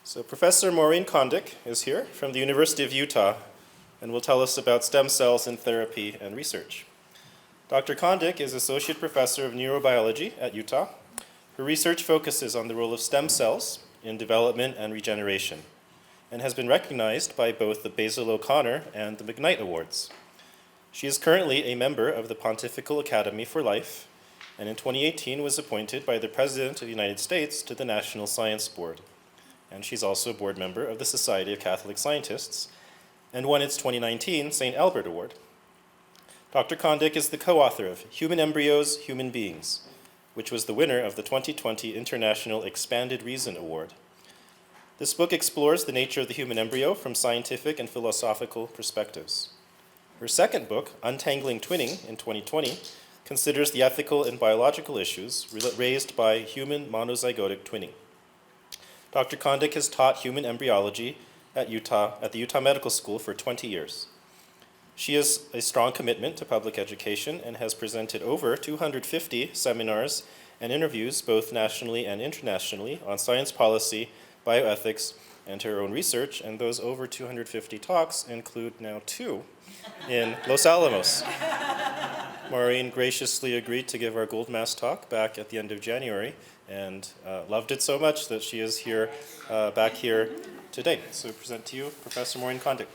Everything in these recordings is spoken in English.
So Professor Maureen Condic is here from the University of Utah and will tell us about stem cells in therapy and research. Dr. Condic is Associate Professor of Neurobiology at Utah. Her research focuses on the role of stem cells in development and regeneration and has been recognized by both the Basil O'Connor and the McKnight Awards. She is currently a member of the Pontifical Academy for Life and in 2018 was appointed by the President of the United States to the National Science Board. And she's also a board member of the Society of Catholic Scientists and won its 2019 St. Albert Award. Dr. Condic is the co-author of Human Embryos, Human Beings, which was the winner of the 2020 International Expanded Reason Award. This book explores the nature of the human embryo from scientific and philosophical perspectives. Her second book, Untangling Twinning, in 2020, considers the ethical and biological issues raised by human monozygotic twinning. Dr. Condic has taught human embryology at the Utah Medical School for 20 years. She has a strong commitment to public education and has presented over 250 seminars and interviews both nationally and internationally on science policy, bioethics, and her own research, and those over 250 talks include now 2 in Los Alamos. Maureen graciously agreed to give our Gold Mass talk back at the end of January and loved it so much that she is here, back here today. So I present to you Professor Maureen Condic.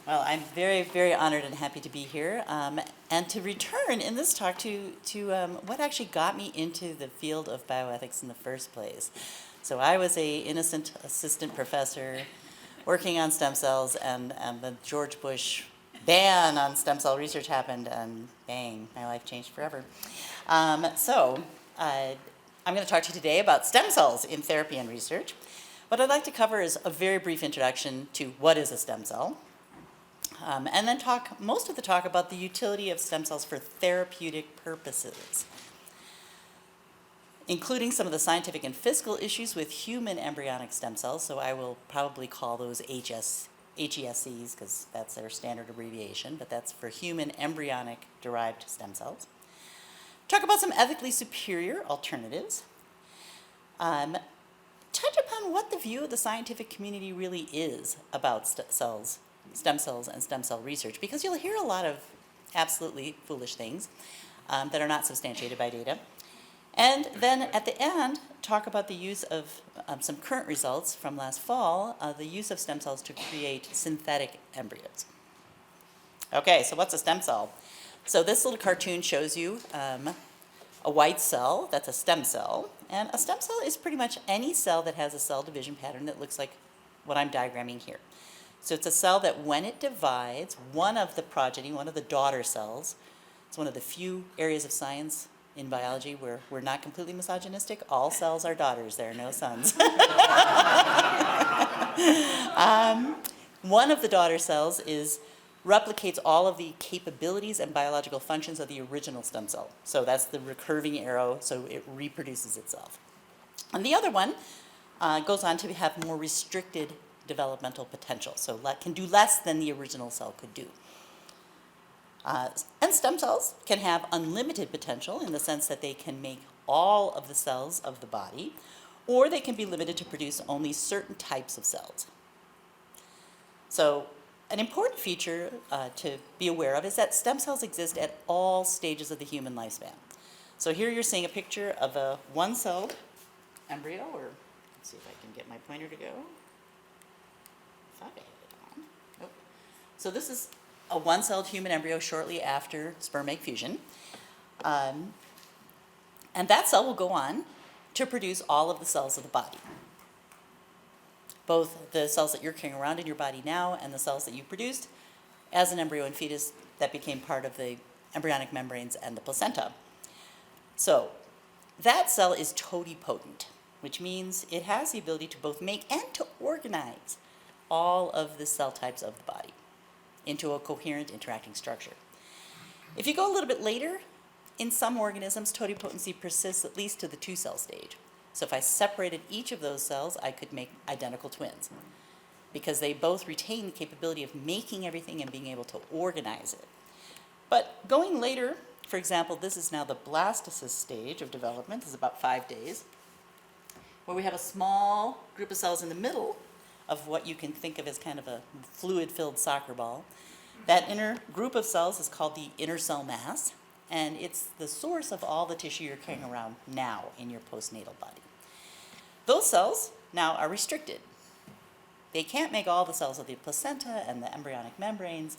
Well, I'm very, very honored and happy to be here and to return in this talk to what actually got me into the field of bioethics in the first place. So I was an innocent assistant professor working on stem cells, and the George Bush ban on stem cell research happened, and bang, my life changed forever. I'm going to talk to you today about stem cells in therapy and research. What I'd like to cover is a very brief introduction to what is a stem cell, and then talk most of the talk about the utility of stem cells for therapeutic purposes, including some of the scientific and physical issues with human embryonic stem cells. So I will probably call those HESCs, because that's their standard abbreviation, but that's for human embryonic derived stem cells. Talk about some ethically superior alternatives. Touch upon what the view of the scientific community really is about stem cells and stem cell research, because you'll hear a lot of absolutely foolish things that are not substantiated by data. And then at the end, talk about the use of some current results from last fall, the use of stem cells to create synthetic embryos. Okay, so what's a stem cell? So this little cartoon shows you a white cell, that's a stem cell. And a stem cell is pretty much any cell that has a cell division pattern that looks like what I'm diagramming here. So it's a cell that when it divides, one of the progeny, one of the daughter cells, it's one of the few areas of science in biology where we're not completely misogynistic. All cells are daughters, there are no sons. One of the daughter cells replicates all of the capabilities and biological functions of the original stem cell. So that's the recurving arrow, so it reproduces itself. And the other one goes on to have more restricted developmental potential, so can do less than the original cell could do. And stem cells can have unlimited potential in the sense that they can make all of the cells of the body, or they can be limited to produce only certain types of cells. So an important feature to be aware of is that stem cells exist at all stages of the human lifespan. So here you're seeing a picture of a one-celled embryo, or let's see if I can get my pointer to go. Thought I had it on. Nope. So this is a one-celled human embryo shortly after sperm egg fusion. And that cell will go on to produce all of the cells of the body. Both the cells that you're carrying around in your body now and the cells that you produced as an embryo and fetus that became part of the embryonic membranes and the placenta. So that cell is totipotent, which means it has the ability to both make and to organize all of the cell types of the body into a coherent interacting structure. If you go a little bit later, in some organisms, totipotency persists at least to the 2-cell stage. So if I separated each of those cells, I could make identical twins, because they both retain the capability of making everything and being able to organize it. But going later For example, this is now the blastocyst stage of development. This is about 5 days, where we have a small group of cells in the middle of what you can think of as kind of a fluid-filled soccer ball. That inner group of cells is called the inner cell mass, and it's the source of all the tissue you're carrying around now in your postnatal body. Those cells now are restricted. They can't make all the cells of the placenta and the embryonic membranes,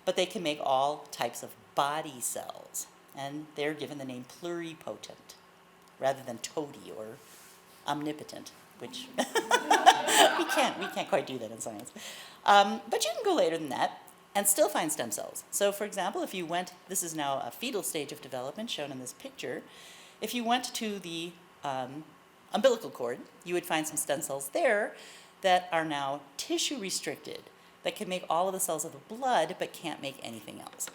but they can make all types of body cells, and they're given the name pluripotent rather than toady or omnipotent, which we can't quite do that in science. But you can go later than that and still find stem cells. So for example, if you went, this is now a fetal stage of development shown in this picture, if you went to the umbilical cord, you would find some stem cells there that are now tissue restricted, that can make all of the cells of the blood but can't make anything else.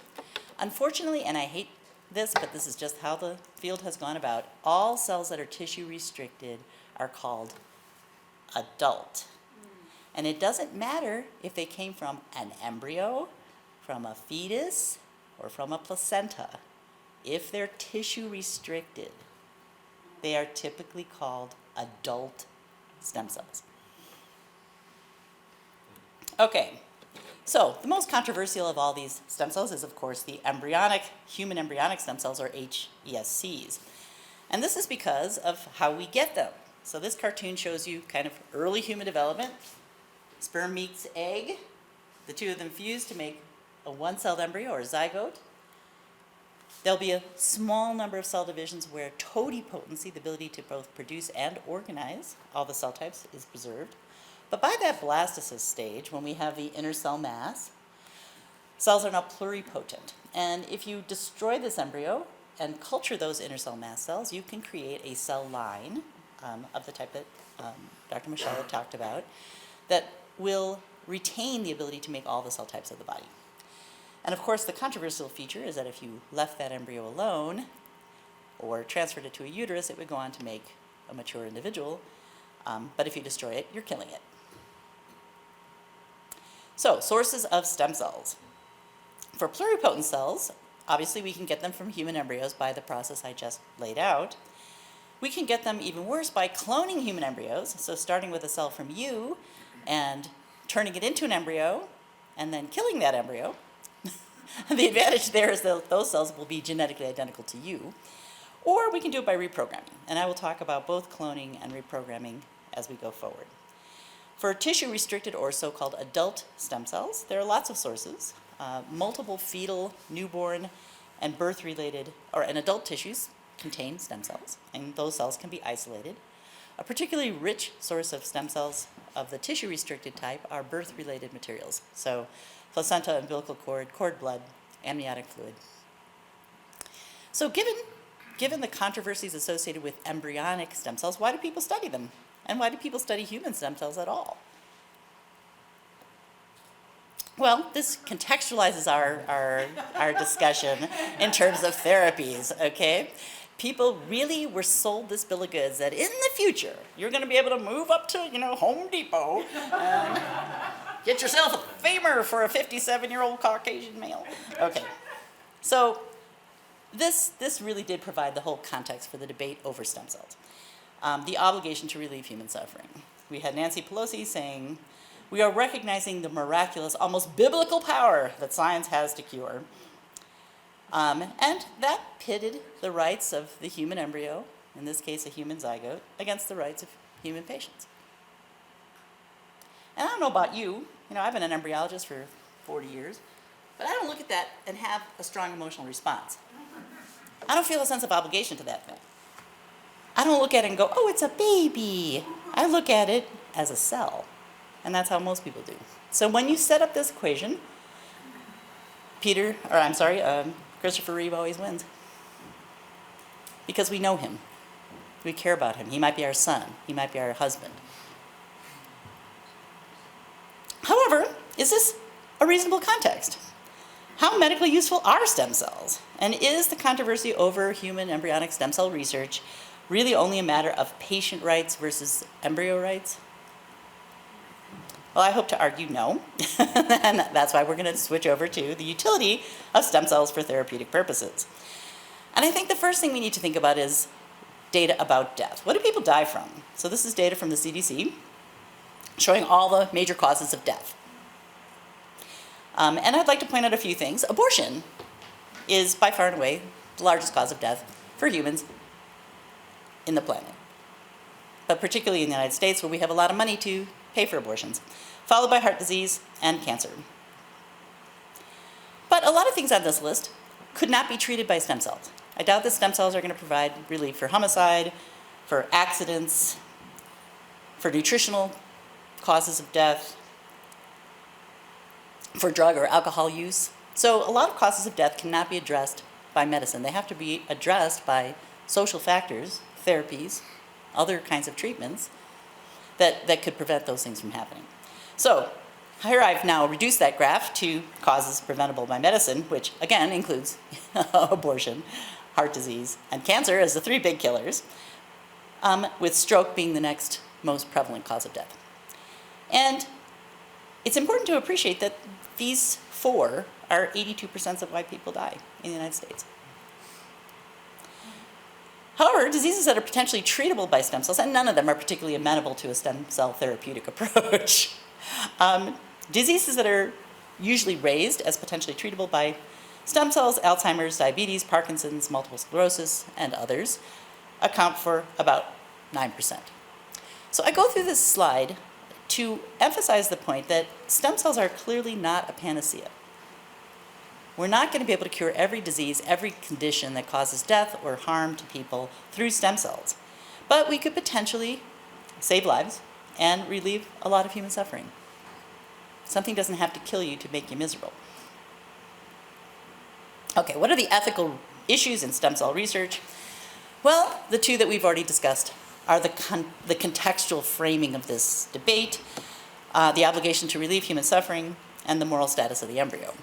Unfortunately, and I hate this, but this is just how the field has gone about, all cells that are tissue restricted are called adult. And it doesn't matter if they came from an embryo, from a fetus, or from a placenta. If they're tissue restricted, they are typically called adult stem cells. Okay, so the most controversial of all these stem cells is, of course, the human embryonic stem cells, or HESCs. And this is because of how we get them. So this cartoon shows you kind of early human development. Sperm meets egg. The two of them fuse to make a one-celled embryo, or zygote. There'll be a small number of cell divisions where totipotency, the ability to both produce and organize all the cell types, is preserved. But by that blastocyst stage, when we have the inner cell mass, cells are now pluripotent. And if you destroy this embryo and culture those inner cell mass cells, you can create a cell line of the type that Dr. Michelle had talked about that will retain the ability to make all the cell types of the body. And of course, the controversial feature is that if you left that embryo alone or transferred it to a uterus, it would go on to make a mature individual. But if you destroy it, you're killing it. So, sources of stem cells. For pluripotent cells, obviously we can get them from human embryos by the process I just laid out. We can get them even worse by cloning human embryos, so starting with a cell from you and turning it into an embryo and then killing that embryo. The advantage there is that those cells will be genetically identical to you. Or we can do it by reprogramming, and I will talk about both cloning and reprogramming as we go forward. For tissue-restricted or so-called adult stem cells, there are lots of sources. Multiple fetal, newborn, and birth-related, and adult tissues contain stem cells, and those cells can be isolated. A particularly rich source of stem cells of the tissue-restricted type are birth-related materials. So placenta, umbilical cord, cord blood, amniotic fluid. So given the controversies associated with embryonic stem cells, why do people study them? And why do people study human stem cells at all? Well, this contextualizes our discussion in terms of therapies, okay? People really were sold this bill of goods that in the future, you're gonna be able to move up to, Home Depot and get yourself a femur for a 57-year-old Caucasian male. Okay, so this really did provide the whole context for the debate over stem cells. The obligation to relieve human suffering. We had Nancy Pelosi saying, "We are recognizing the miraculous, almost biblical power that science has to cure." And that pitted the rights of the human embryo, in this case a human zygote, against the rights of human patients. And I don't know about you, I've been an embryologist for 40 years, but I don't look at that and have a strong emotional response. I don't feel a sense of obligation to that thing. I don't look at it and go, oh, it's a baby. I look at it as a cell. And that's how most people do. So when you set up this equation, Christopher Reeve always wins. Because we know him. We care about him. He might be our son. He might be our husband. However, is this a reasonable context? How medically useful are stem cells? And is the controversy over human embryonic stem cell research really only a matter of patient rights versus embryo rights? Well, I hope to argue no, and that's why we're going to switch over to the utility of stem cells for therapeutic purposes. And I think the first thing we need to think about is data about death. What do people die from? So this is data from the CDC showing all the major causes of death. And I'd like to point out a few things. Abortion is by far and away the largest cause of death for humans in the planet, but particularly in the United States, where we have a lot of money to pay for abortions, followed by heart disease and cancer. But a lot of things on this list could not be treated by stem cells. I doubt that stem cells are going to provide relief for homicide, for accidents, for nutritional causes of death, for drug or alcohol use. So a lot of causes of death cannot be addressed by medicine. They have to be addressed by social factors, therapies, other kinds of treatments that could prevent those things from happening. So here I've now reduced that graph to causes preventable by medicine, which again includes abortion, heart disease, and cancer as the three big killers, with stroke being the next most prevalent cause of death. And it's important to appreciate that these four are 82% of why people die in the United States. However, diseases that are potentially treatable by stem cells, and none of them are particularly amenable to a stem cell therapeutic approach, diseases that are usually raised as potentially treatable by stem cells, Alzheimer's, diabetes, Parkinson's, multiple sclerosis, and others, account for about 9%. So I go through this slide to emphasize the point that stem cells are clearly not a panacea. We're not going to be able to cure every disease, every condition that causes death or harm to people through stem cells. But we could potentially save lives and relieve a lot of human suffering. Something doesn't have to kill you to make you miserable. Okay, what are the ethical issues in stem cell research? Well, the two that we've already discussed are the contextual framing of this debate, the obligation to relieve human suffering, and the moral status of the embryo.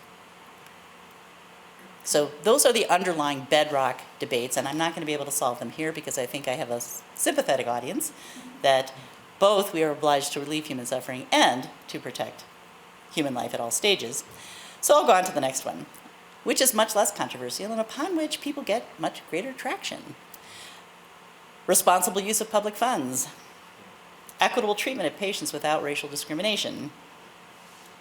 So those are the underlying bedrock debates, and I'm not going to be able to solve them here because I think I have a sympathetic audience that both we are obliged to relieve human suffering and to protect human life at all stages. So I'll go on to the next one, which is much less controversial and upon which people get much greater traction. Responsible use of public funds, equitable treatment of patients without racial discrimination,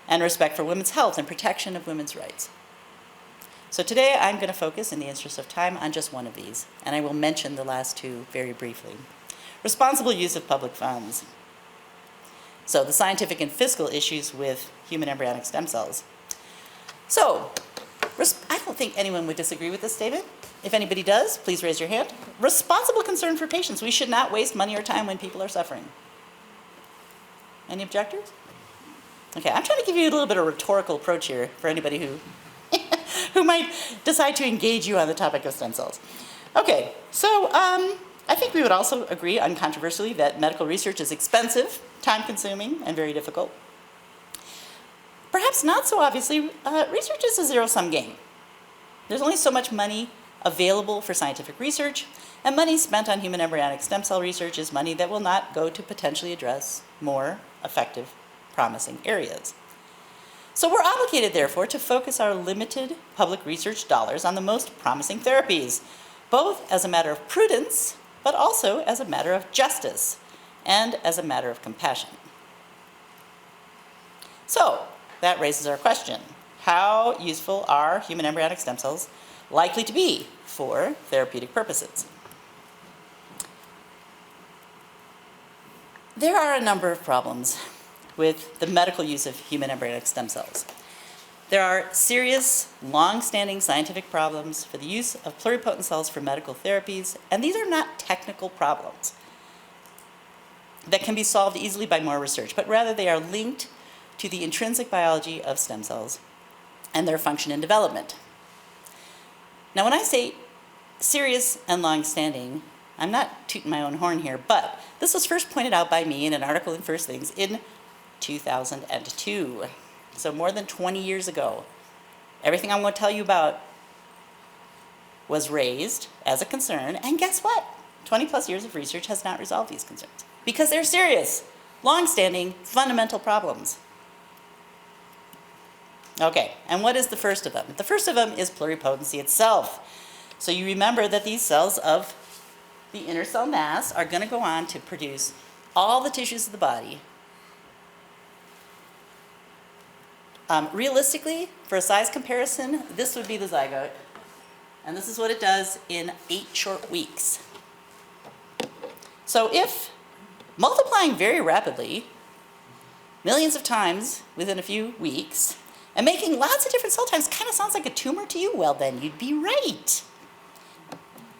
and respect for women's health and protection of women's rights. So today I'm going to focus, in the interest of time, on just one of these, and I will mention the last two very briefly. Responsible use of public funds. So the scientific and fiscal issues with human embryonic stem cells. So, I don't think anyone would disagree with this statement. If anybody does, please raise your hand. Responsible concern for patients. We should not waste money or time when people are suffering. Any objectors? Okay, I'm trying to give you a little bit of a rhetorical approach here for anybody who might decide to engage you on the topic of stem cells. Okay, so I think we would also agree uncontroversially that medical research is expensive, time-consuming, and very difficult. Perhaps not so obviously, research is a zero-sum game. There's only so much money available for scientific research, and money spent on human embryonic stem cell research is money that will not go to potentially address more effective, promising areas. So we're obligated, therefore, to focus our limited public research dollars on the most promising therapies, both as a matter of prudence, but also as a matter of justice, and as a matter of compassion. So, that raises our question. How useful are human embryonic stem cells likely to be for therapeutic purposes? There are a number of problems with the medical use of human embryonic stem cells. There are serious, long-standing scientific problems for the use of pluripotent cells for medical therapies, and these are not technical problems that can be solved easily by more research, but rather they are linked to the intrinsic biology of stem cells and their function and development. Now, when I say serious and long-standing, I'm not tooting my own horn here, but this was first pointed out by me in an article in First Things in 2002, so more than 20 years ago. Everything I'm going to tell you about was raised as a concern, and guess what? 20 plus years of research has not resolved these concerns because they're serious, long-standing, fundamental problems. Okay, and what is the first of them? The first of them is pluripotency itself. So you remember that these cells of the inner cell mass are going to go on to produce all the tissues of the body. Realistically, for a size comparison, this would be the zygote. And this is what it does in 8 short weeks. So if multiplying very rapidly, millions of times within a few weeks, and making lots of different cell types kind of sounds like a tumor to you, well then you'd be right.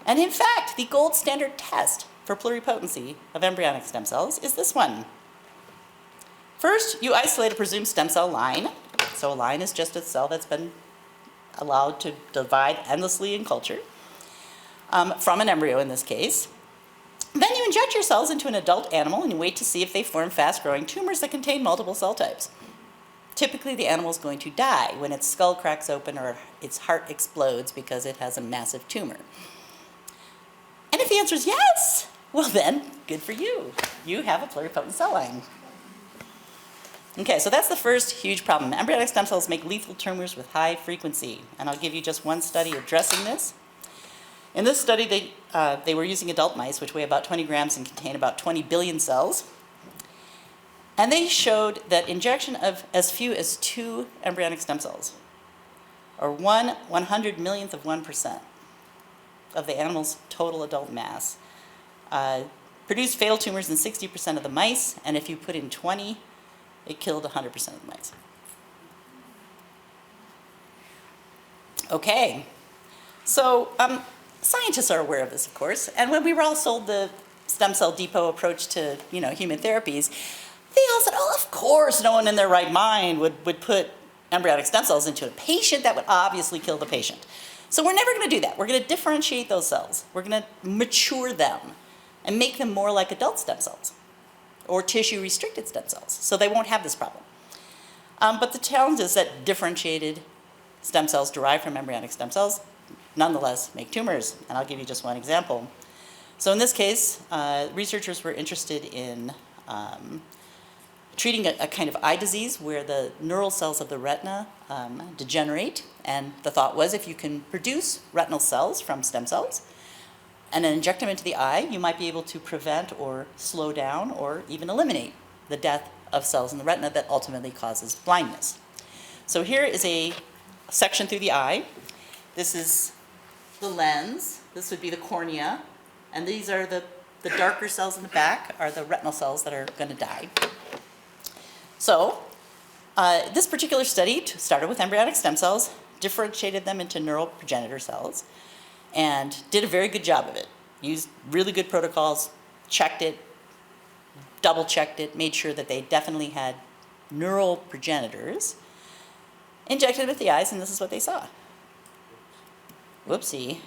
And in fact, the gold standard test for pluripotency of embryonic stem cells is this one. First, you isolate a presumed stem cell line. So a line is just a cell that's been allowed to divide endlessly in culture, from an embryo in this case. Then you inject your cells into an adult animal and you wait to see if they form fast-growing tumors that contain multiple cell types. Typically, the animal is going to die when its skull cracks open or its heart explodes because it has a massive tumor. And if the answer is yes, well then, good for you. You have a pluripotent cell line. Okay, so that's the first huge problem. Embryonic stem cells make lethal tumors with high frequency. And I'll give you just one study addressing this. In this study, they were using adult mice, which weigh about 20 grams and contain about 20 billion cells. And they showed that injection of as few as 2 embryonic stem cells, or 1/100 millionth of 1% of the animal's total adult mass, produced fatal tumors in 60% of the mice, and if you put in 20, it killed 100% of the mice. Okay, so scientists are aware of this, of course, and when we were all sold the stem cell depot approach to human therapies, they all said, oh, of course, no one in their right mind would put embryonic stem cells into a patient. That would obviously kill the patient. So we're never going to do that. We're going to differentiate those cells. We're going to mature them and make them more like adult stem cells or tissue-restricted stem cells, so they won't have this problem. But the challenge is that differentiated stem cells derived from embryonic stem cells nonetheless make tumors, and I'll give you just one example. So in this case, researchers were interested in treating a kind of eye disease where the neural cells of the retina degenerate, and the thought was if you can produce retinal cells from stem cells and then inject them into the eye, you might be able to prevent or slow down or even eliminate the death of cells in the retina that ultimately causes blindness. So here is a section through the eye. This is the lens. This would be the cornea. And these are the darker cells in the back are the retinal cells that are going to die. So this particular study started with embryonic stem cells, differentiated them into neural progenitor cells, and did a very good job of it. Used really good protocols, checked it, double-checked it, made sure that they definitely had neural progenitors, injected them with the eyes, and this is what they saw. Whoopsie.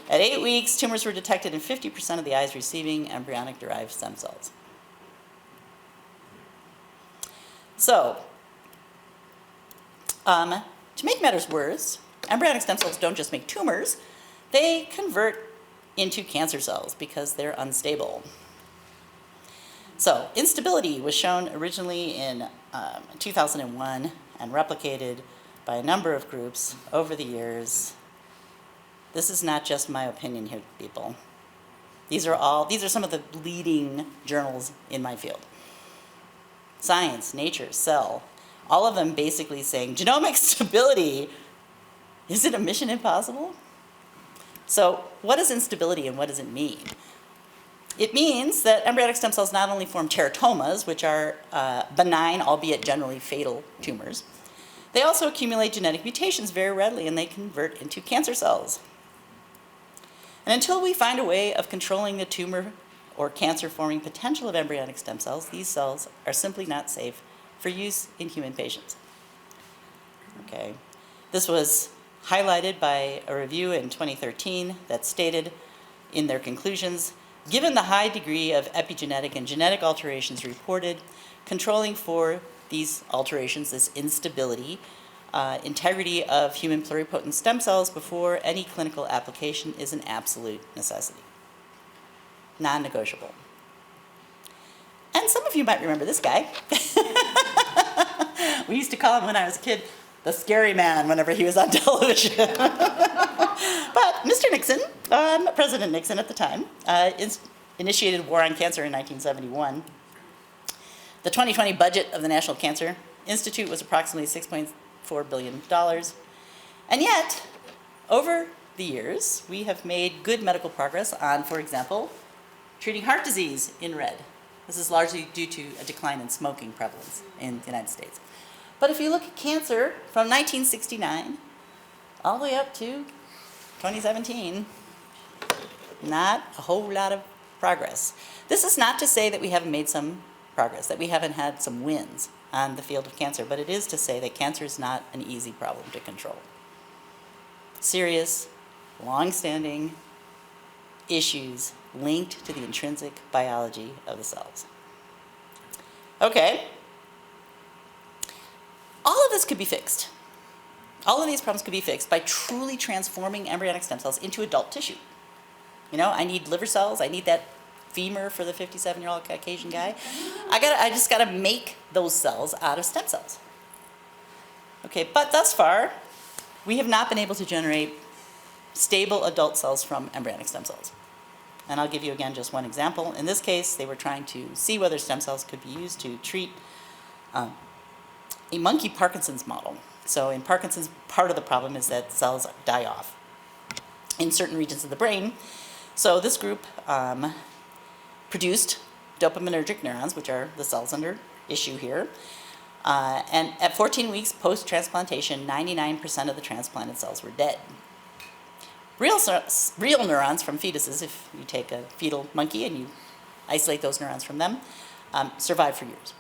At 8 weeks, tumors were detected in 50% of the eyes receiving embryonic-derived stem cells. So, to make matters worse, embryonic stem cells don't just make tumors, they convert into cancer cells because they're unstable. So, instability was shown originally in 2001 and replicated by a number of groups over the years. This is not just my opinion here, people. These are some of the leading journals in my field. Science, Nature, Cell, all of them basically saying genomic stability, is it a mission impossible? So what is instability and what does it mean? It means that embryonic stem cells not only form teratomas, which are benign, albeit generally fatal tumors, they also accumulate genetic mutations very readily and they convert into cancer cells. And until we find a way of controlling the tumor or cancer-forming potential of embryonic stem cells, these cells are simply not safe for use in human patients. Okay. This was highlighted by a review in 2013 that stated in their conclusions, given the high degree of epigenetic and genetic alterations reported, controlling for these alterations, this instability, integrity of human pluripotent stem cells before any clinical application is an absolute necessity. Non-negotiable. And some of you might remember this guy. We used to call him when I was a kid, the scary man, whenever he was on television. But Mr. Nixon, President Nixon at the time, initiated war on cancer in 1971. The 2020 budget of the National Cancer Institute was approximately $6.4 billion. And yet, over the years, we have made good medical progress on, for example, treating heart disease in red. This is largely due to a decline in smoking prevalence in the United States. But if you look at cancer from 1969 all the way up to 2017, not a whole lot of progress. This is not to say that we haven't made some progress, that we haven't had some wins on the field of cancer, but it is to say that cancer is not an easy problem to control. Serious, long-standing issues linked to the intrinsic biology of the cells. Okay. All of this could be fixed. All of these problems could be fixed by truly transforming embryonic stem cells into adult tissue. You know, I need liver cells, I need that femur for the 57-year-old Caucasian guy. I just gotta make those cells out of stem cells. Okay, but thus far, we have not been able to generate stable adult cells from embryonic stem cells. And I'll give you again just one example. In this case, they were trying to see whether stem cells could be used to treat a monkey Parkinson's model. So in Parkinson's, part of the problem is that cells die off in certain regions of the brain. So this group produced dopaminergic neurons, which are the cells under issue here. And at 14 weeks post-transplantation, 99% of the transplanted cells were dead. Real neurons from fetuses, if you take a fetal monkey and you isolate those neurons from them, survive for years.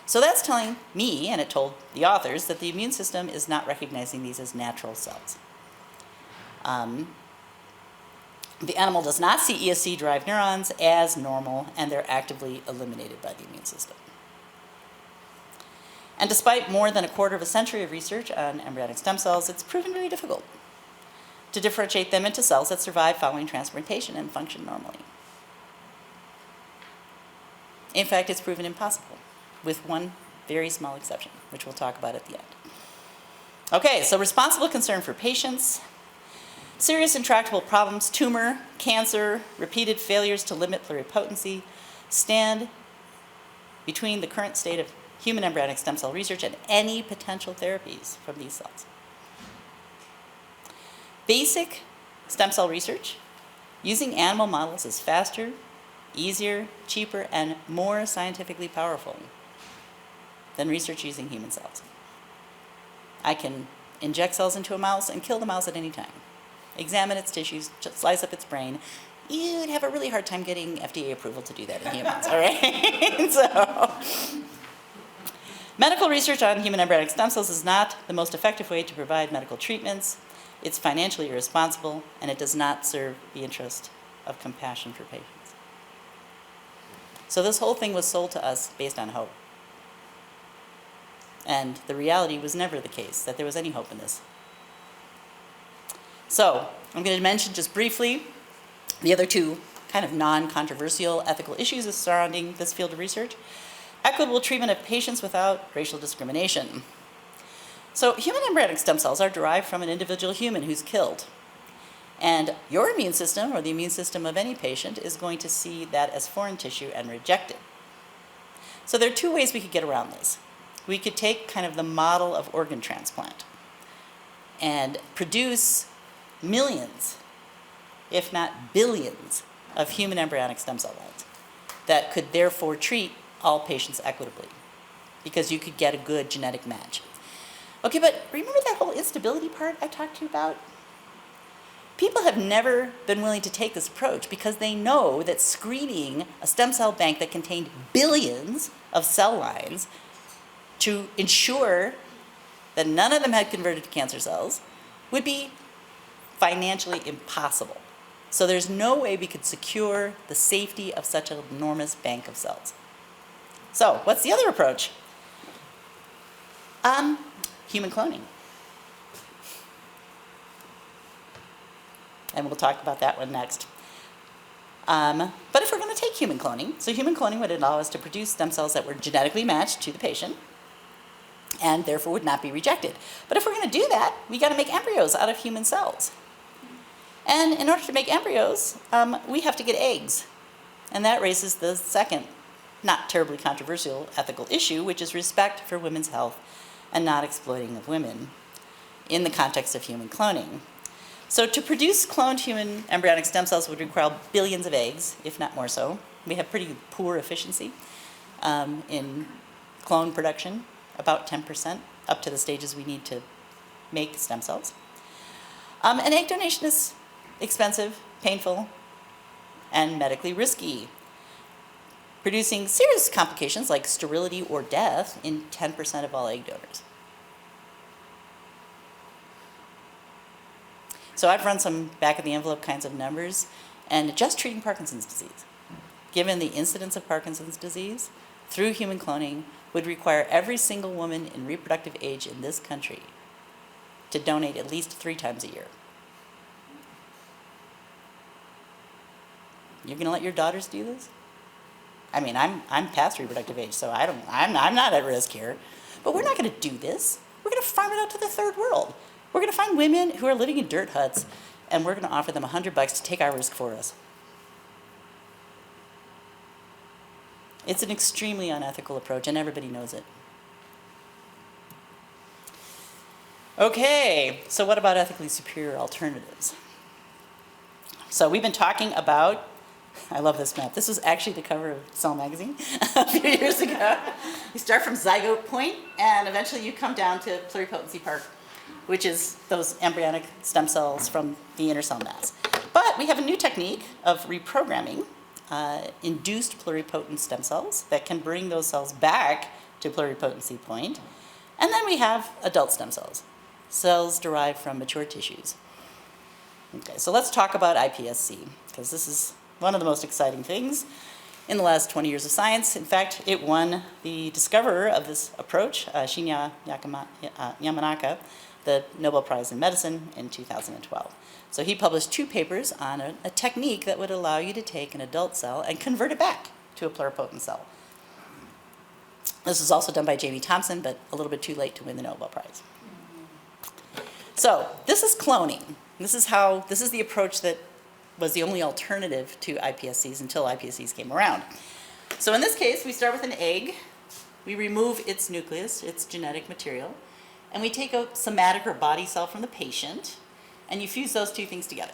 So that's telling me, and it told the authors, that the immune system is not recognizing these as natural cells. The animal does not see ESC-derived neurons as normal, and they're actively eliminated by the immune system. And despite more than a quarter of a century of research on embryonic stem cells, it's proven very difficult to differentiate them into cells that survive following transplantation and function normally. In fact, it's proven impossible, with one very small exception, which we'll talk about at the end. Okay, so responsible concern for patients, serious intractable problems, tumor, cancer, repeated failures to limit pluripotency stand between the current state of human embryonic stem cell research and any potential therapies from these cells. Basic stem cell research using animal models is faster, easier, cheaper, and more scientifically powerful than research using human cells. I can inject cells into a mouse and kill the mouse at any time. Examine its tissues, slice up its brain. You'd have a really hard time getting FDA approval to do that in humans, all right? So, medical research on human embryonic stem cells is not the most effective way to provide medical treatments. It's financially irresponsible, and it does not serve the interest of compassion for patients. So this whole thing was sold to us based on hope. And the reality was never the case, that there was any hope in this. So I'm going to mention just briefly the other two kind of non-controversial ethical issues surrounding this field of research. Equitable treatment of patients without racial discrimination. So human embryonic stem cells are derived from an individual human who's killed. And your immune system, or the immune system of any patient, is going to see that as foreign tissue and reject it. So there are two ways we could get around this. We could take kind of the model of organ transplant and produce millions, if not billions, of human embryonic stem cell lines that could therefore treat all patients equitably, because you could get a good genetic match. Okay, but remember that whole instability part I talked to you about? People have never been willing to take this approach because they know that screening a stem cell bank that contained billions of cell lines to ensure that none of them had converted to cancer cells would be financially impossible. So there's no way we could secure the safety of such an enormous bank of cells. So what's the other approach? Human cloning. And we'll talk about that one next. But if we're going to take human cloning, so human cloning would allow us to produce stem cells that were genetically matched to the patient and therefore would not be rejected. But if we're going to do that, we got to make embryos out of human cells. And in order to make embryos, we have to get eggs. And that raises the second, not terribly controversial ethical issue, which is respect for women's health and not exploiting of women in the context of human cloning. So to produce cloned human embryonic stem cells would require billions of eggs, if not more so. We have pretty poor efficiency in clone production, about 10%, up to the stages we need to make stem cells. And egg donation is expensive, painful, and medically risky, producing serious complications like sterility or death in 10% of all egg donors. So I've run some back-of-the-envelope kinds of numbers, and just treating Parkinson's disease, given the incidence of Parkinson's disease, through human cloning, would require every single woman in reproductive age in this country to donate at least 3 times a year. You're going to let your daughters do this? I mean, I'm past reproductive age, so I'm not at risk here. But we're not going to do this. We're going to farm it out to the third world. We're going to find women who are living in dirt huts, and we're going to offer them $100 to take our risk for us. It's an extremely unethical approach, and everybody knows it. Okay, so what about ethically superior alternatives? So we've been talking about, I love this map. This was actually the cover of Cell magazine a few years ago. You start from zygote point, and eventually you come down to pluripotency part, which is those embryonic stem cells from the inner cell mass. But we have a new technique of reprogramming induced pluripotent stem cells that can bring those cells back to pluripotency point. And then we have adult stem cells, cells derived from mature tissues. Okay, so let's talk about iPSC, because this is one of the most exciting things in the last 20 years of science. In fact, it won the discoverer of this approach, Shinya Yamanaka, the Nobel Prize in Medicine in 2012. So he published 2 papers on a technique that would allow you to take an adult cell and convert it back to a pluripotent cell. This was also done by Jamie Thompson, but a little bit too late to win the Nobel Prize. So this is cloning. This is the approach that was the only alternative to iPSCs until iPSCs came around. So in this case, we start with an egg. We remove its nucleus, its genetic material, and we take a somatic or body cell from the patient, and you fuse those 2 things together.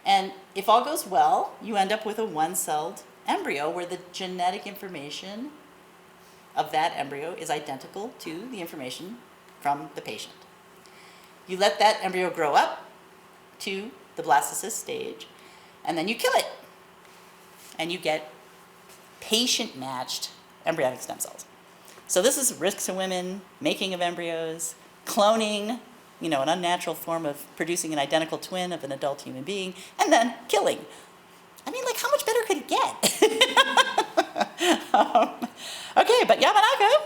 And if all goes well, you end up with a one-celled embryo where the genetic information of that embryo is identical to the information from the patient. You let that embryo grow up to the blastocyst stage, and then you kill it. And you get patient-matched embryonic stem cells. So this is risk to women, making of embryos, cloning, an unnatural form of producing an identical twin of an adult human being, and then killing. I mean, how much better could it get? Okay, but Yamanaka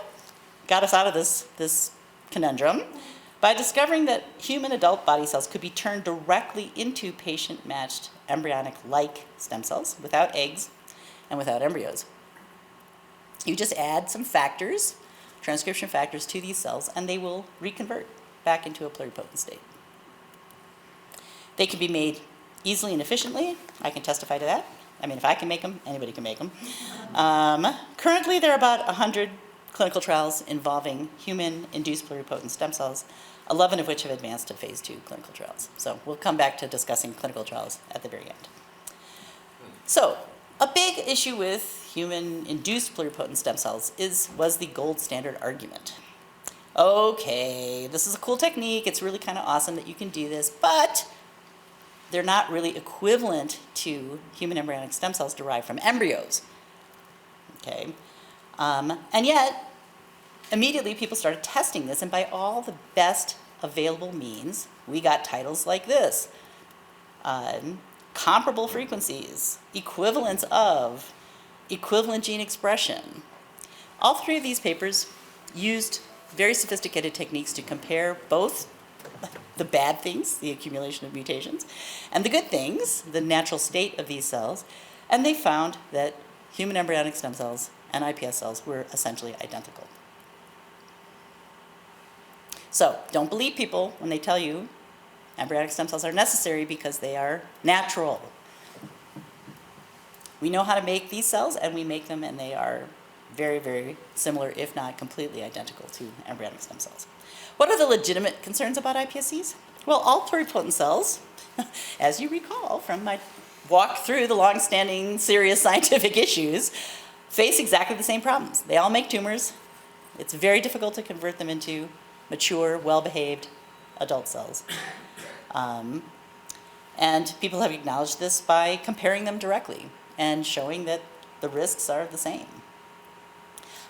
got us out of this conundrum by discovering that human adult body cells could be turned directly into patient-matched embryonic-like stem cells without eggs and without embryos. You just add some factors, transcription factors, to these cells, and they will reconvert back into a pluripotent state. They can be made easily and efficiently. I can testify to that. I mean, if I can make them, anybody can make them. Currently, there are about 100 clinical trials involving human-induced pluripotent stem cells, 11 of which have advanced to phase 2 clinical trials. So we'll come back to discussing clinical trials at the very end. So a big issue with human-induced pluripotent stem cells was the gold standard argument. Okay, this is a cool technique. It's really kind of awesome that you can do this, but they're not really equivalent to human embryonic stem cells derived from embryos. Okay, and yet, immediately people started testing this, and by all the best available means, we got titles like this. Comparable frequencies, equivalence of, equivalent gene expression. All 3 of these papers used very sophisticated techniques to compare both the bad things, the accumulation of mutations, and the good things, the natural state of these cells, and they found that human embryonic stem cells and iPS cells were essentially identical. So don't believe people when they tell you Embryonic stem cells are necessary because they are natural. We know how to make these cells, and we make them, and they are very, very similar, if not completely identical, to embryonic stem cells. What are the legitimate concerns about iPSCs? Well, all pluripotent cells, as you recall from my walk through the long-standing serious scientific issues, face exactly the same problems. They all make tumors. It's very difficult to convert them into mature, well-behaved adult cells. And people have acknowledged this by comparing them directly and showing that the risks are the same.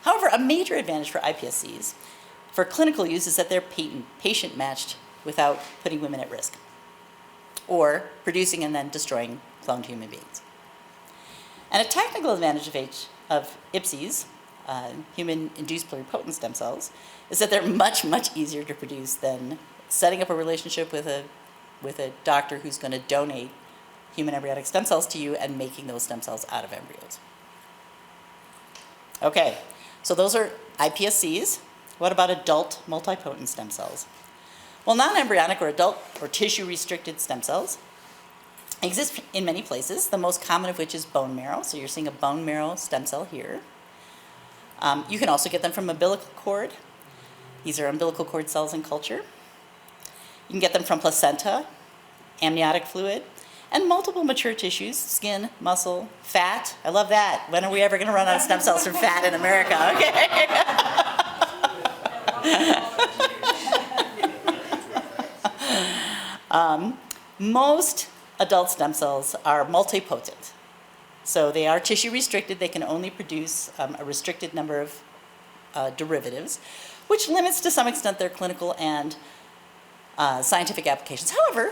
However, a major advantage for iPSCs for clinical use is that they're patient-matched without putting women at risk or producing and then destroying cloned human beings. And a technical advantage of IPSCs, human-induced pluripotent stem cells, is that they're much, much easier to produce than setting up a relationship with a doctor who's going to donate human embryonic stem cells to you and making those stem cells out of embryos. Okay, so those are iPSCs. What about adult multipotent stem cells? Well, non-embryonic or adult or tissue-restricted stem cells exist in many places, the most common of which is bone marrow. So you're seeing a bone marrow stem cell here. You can also get them from umbilical cord. These are umbilical cord cells in culture. You can get them from placenta, amniotic fluid, and multiple mature tissues, skin, muscle, fat. I love that. When are we ever going to run out of stem cells from fat in America? Okay. Most adult stem cells are multipotent. So they are tissue restricted. They can only produce a restricted number of derivatives, which limits to some extent their clinical and scientific applications. However,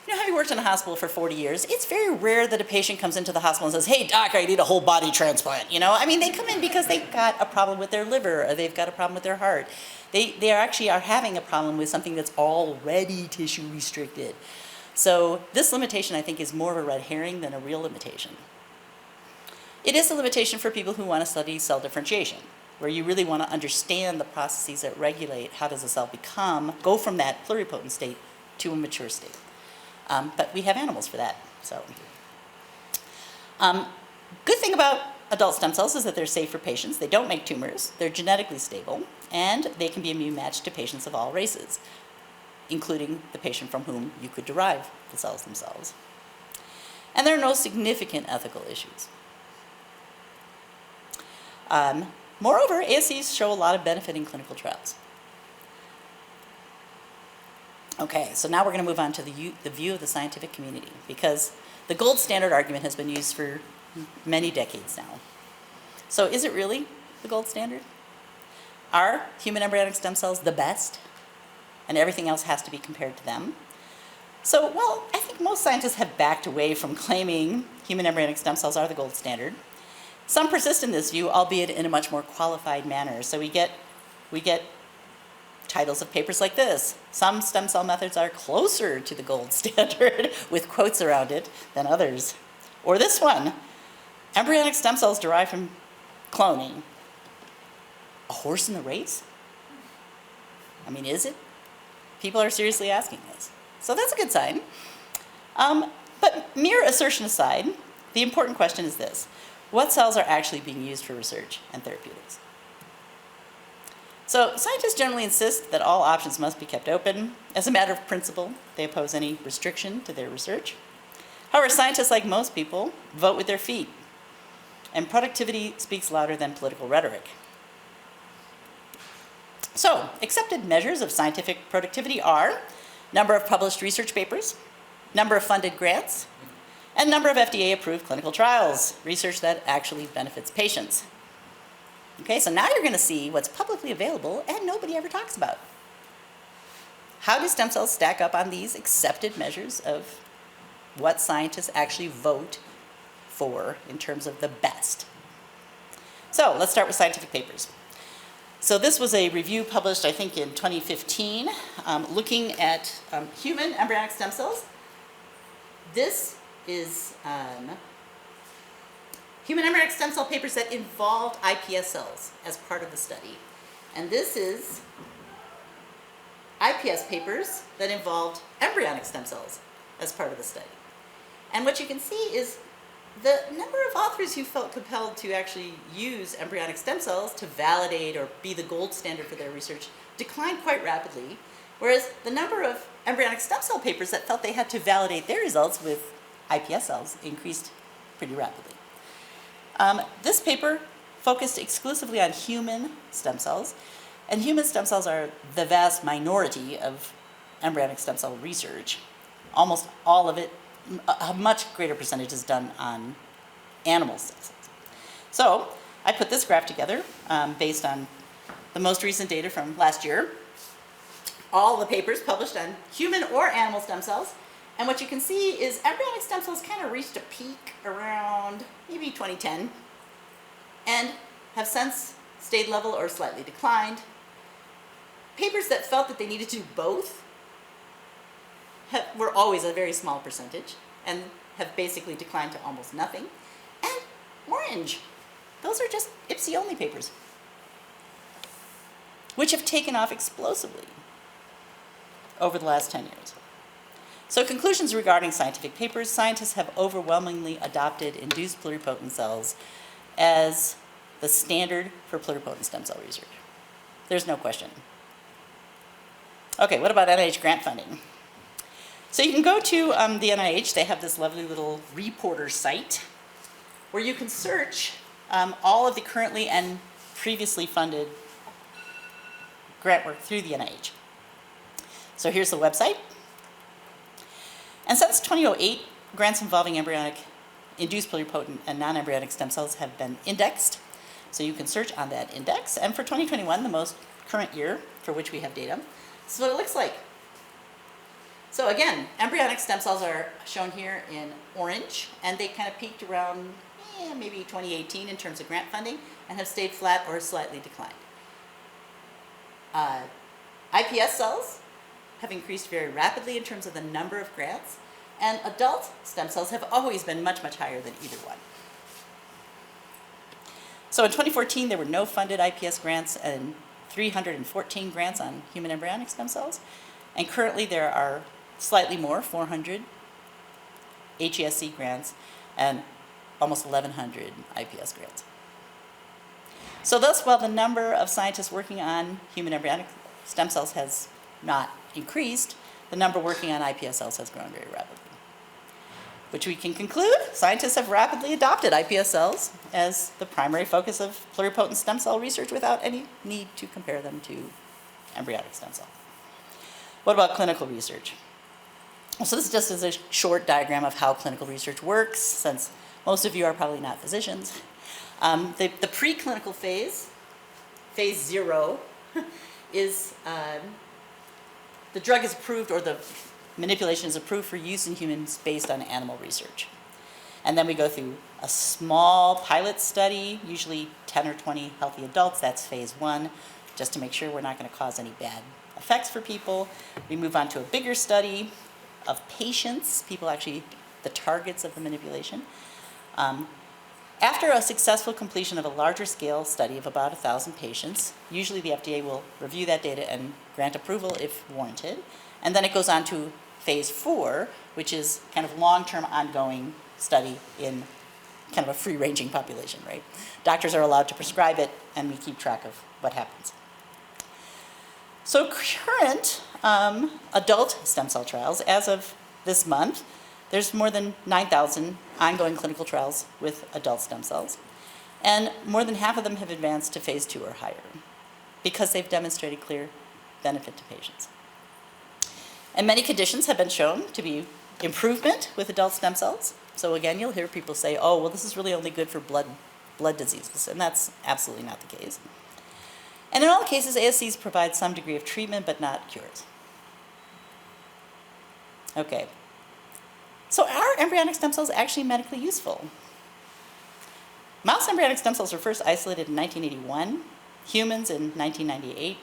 you know, having worked in a hospital for 40 years, it's very rare that a patient comes into the hospital and says, "Hey, doc, I need a whole body transplant." You know, I mean, they come in because they've got a problem with their liver or they've got a problem with their heart. They actually are having a problem with something that's already tissue restricted. So this limitation, I think, is more of a red herring than a real limitation. It is a limitation for people who want to study cell differentiation, where you really want to understand the processes that regulate how does a cell go from that pluripotent state to a mature state. But we have animals for that. So, good thing about adult stem cells is that they're safe for patients. They don't make tumors. They're genetically stable, and they can be immune matched to patients of all races, including the patient from whom you could derive the cells themselves. And there are no significant ethical issues. Moreover, ASCs show a lot of benefit in clinical trials. Okay, so now we're going to move on to the view of the scientific community, because the gold standard argument has been used for many decades now. So is it really the gold standard? Are human embryonic stem cells the best, and everything else has to be compared to them? So, well, I think most scientists have backed away from claiming human embryonic stem cells are the gold standard. Some persist in this view, albeit in a much more qualified manner. So we get titles of papers like this: "Some stem cell methods are closer to the gold standard," with quotes around it, than others. Or this one: "Embryonic stem cells derived from cloning. A horse in the race?" I mean, is it? People are seriously asking this. So that's a good sign. But mere assertion aside, the important question is this: what cells are actually being used for research and therapeutics? So scientists generally insist that all options must be kept open. As a matter of principle, they oppose any restriction to their research. However, scientists, like most people, vote with their feet, and productivity speaks louder than political rhetoric. So, accepted measures of scientific productivity are number of published research papers, number of funded grants, and number of FDA-approved clinical trials, research that actually benefits patients. Okay, so now you're going to see what's publicly available and nobody ever talks about. How do stem cells stack up on these accepted measures of what scientists actually vote for in terms of the best? So let's start with scientific papers. So this was a review published, I think, in 2015, looking at human embryonic stem cells. This is human embryonic stem cell papers that involved iPS cells as part of the study. And this is IPS papers that involved embryonic stem cells as part of the study. And what you can see is the number of authors who felt compelled to actually use embryonic stem cells to validate or be the gold standard for their research declined quite rapidly, whereas the number of embryonic stem cell papers that felt they had to validate their results with iPS cells increased pretty rapidly. This paper focused exclusively on human stem cells, and human stem cells are the vast minority of embryonic stem cell research. Almost all of it, a much greater percentage is done on animal stem cells. So I put this graph together based on the most recent data from last year, all the papers published on human or animal stem cells. And what you can see is embryonic stem cells kind of reached a peak around maybe 2010 and have since stayed level or slightly declined. Papers that felt that they needed to do both were always a very small percentage and have basically declined to almost nothing. And orange, those are just IPSI-only papers, which have taken off explosively over the last 10 years. So conclusions regarding scientific papers: scientists have overwhelmingly adopted induced pluripotent cells as the standard for pluripotent stem cell research. There's no question. Okay, what about NIH grant funding? So you can go to the NIH. They have this lovely little reporter site where you can search all of the currently and previously funded grant work through the NIH. So here's the website. And since 2008, grants involving embryonic, induced pluripotent, and non-embryonic stem cells have been indexed. So you can search on that index. And for 2021, the most current year for which we have data, this is what it looks like. So again, embryonic stem cells are shown here in orange, and they kind of peaked around maybe 2018 in terms of grant funding and have stayed flat or slightly declined. iPS cells have increased very rapidly in terms of the number of grants, and adult stem cells have always been much, much higher than either one. So in 2014, there were no funded IPS grants and 314 grants on human embryonic stem cells. And currently there are slightly more, 400 HESC grants and almost 1,100 IPS grants. So thus, while the number of scientists working on human embryonic stem cells has not increased, the number working on iPS cells has grown very rapidly. Which we can conclude, scientists have rapidly adopted iPS cells as the primary focus of pluripotent stem cell research without any need to compare them to embryonic stem cells. What about clinical research? So this just is a short diagram of how clinical research works, since most of you are probably not physicians. The preclinical phase, phase 0, is the drug is approved, or the manipulation is approved for use in humans based on animal research. And then we go through a small pilot study, usually 10 or 20 healthy adults. That's phase 1, just to make sure we're not going to cause any bad effects for people. We move on to a bigger study of patients, people actually the targets of the manipulation. After a successful completion of a larger scale study of about 1,000 patients, usually the FDA will review that data and grant approval if warranted. And then it goes on to phase 4, which is kind of long-term ongoing study in kind of a free-ranging population, right? Doctors are allowed to prescribe it, and we keep track of what happens. So current adult stem cell trials, as of this month, there's more than 9,000 ongoing clinical trials with adult stem cells, and more than half of them have advanced to phase 2 or higher because they've demonstrated clear benefit to patients. And many conditions have been shown to be improvement with adult stem cells. So again, you'll hear people say, oh, well, this is really only good for blood diseases, and that's absolutely not the case. And in all cases, ASCs provide some degree of treatment, but not cures. Okay. So are embryonic stem cells actually medically useful? Mouse embryonic stem cells were first isolated in 1981, humans in 1998.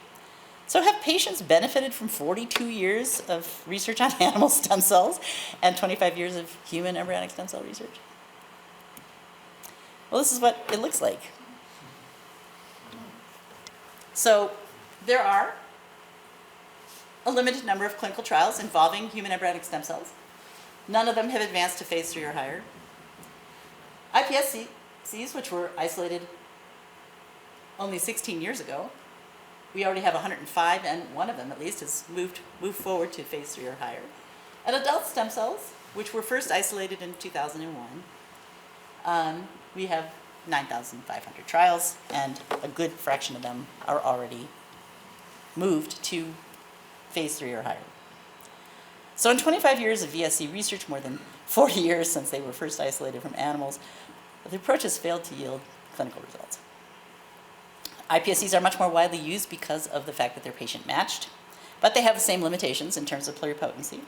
So have patients benefited from 42 years of research on animal stem cells and 25 years of human embryonic stem cell research? Well, this is what it looks like. So there are a limited number of clinical trials involving human embryonic stem cells. None of them have advanced to phase 3 or higher. iPSCs, which were isolated only 16 years ago, we already have 105, and one of them at least has moved forward to phase 3 or higher. And adult stem cells, which were first isolated in 2001, we have 9,500 trials, and a good fraction of them are already moved to phase 3 or higher. So in 25 years of VSC research, more than 40 years since they were first isolated from animals, the approach has failed to yield clinical results. iPSCs are much more widely used because of the fact that they're patient matched, but they have the same limitations in terms of pluripotency.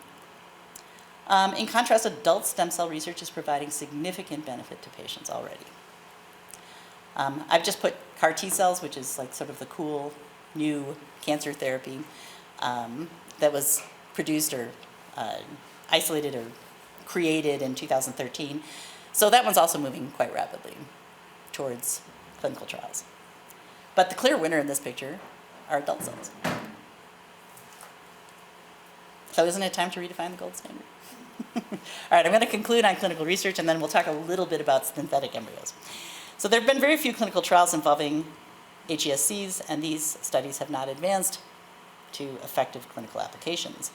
In contrast, adult stem cell research is providing significant benefit to patients already. I've just put CAR T cells, which is like sort of the cool new cancer therapy that was produced or isolated or created in 2013. So that one's also moving quite rapidly towards clinical trials. But the clear winner in this picture are adult cells. So isn't it time to redefine the gold standard? All right, I'm going to conclude on clinical research, and then we'll talk a little bit about synthetic embryos. So there have been very few clinical trials involving HESCs, and these studies have not advanced to effective clinical applications.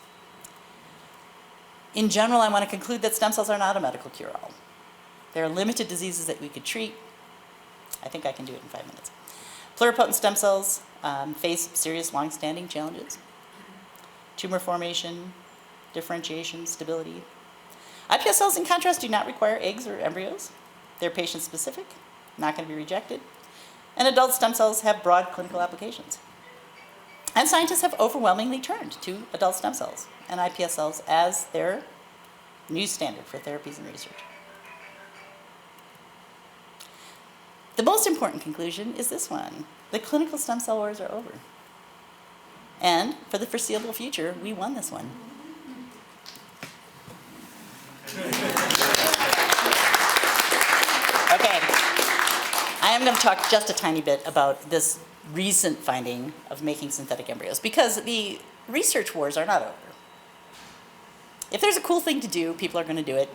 In general, I want to conclude that stem cells are not a medical cure-all. There are limited diseases that we could treat. I think I can do it in 5 minutes. Pluripotent stem cells face serious long-standing challenges. Tumor formation, differentiation, stability. iPS cells, in contrast, do not require eggs or embryos. They're patient-specific, not going to be rejected. And adult stem cells have broad clinical applications. And scientists have overwhelmingly turned to adult stem cells and iPS cells as their new standard for therapies and research. The most important conclusion is this one. The clinical stem cell wars are over. And for the foreseeable future, we won this one. Okay. I am going to talk just a tiny bit about this recent finding of making synthetic embryos, because the research wars are not over. If there's a cool thing to do, people are going to do it.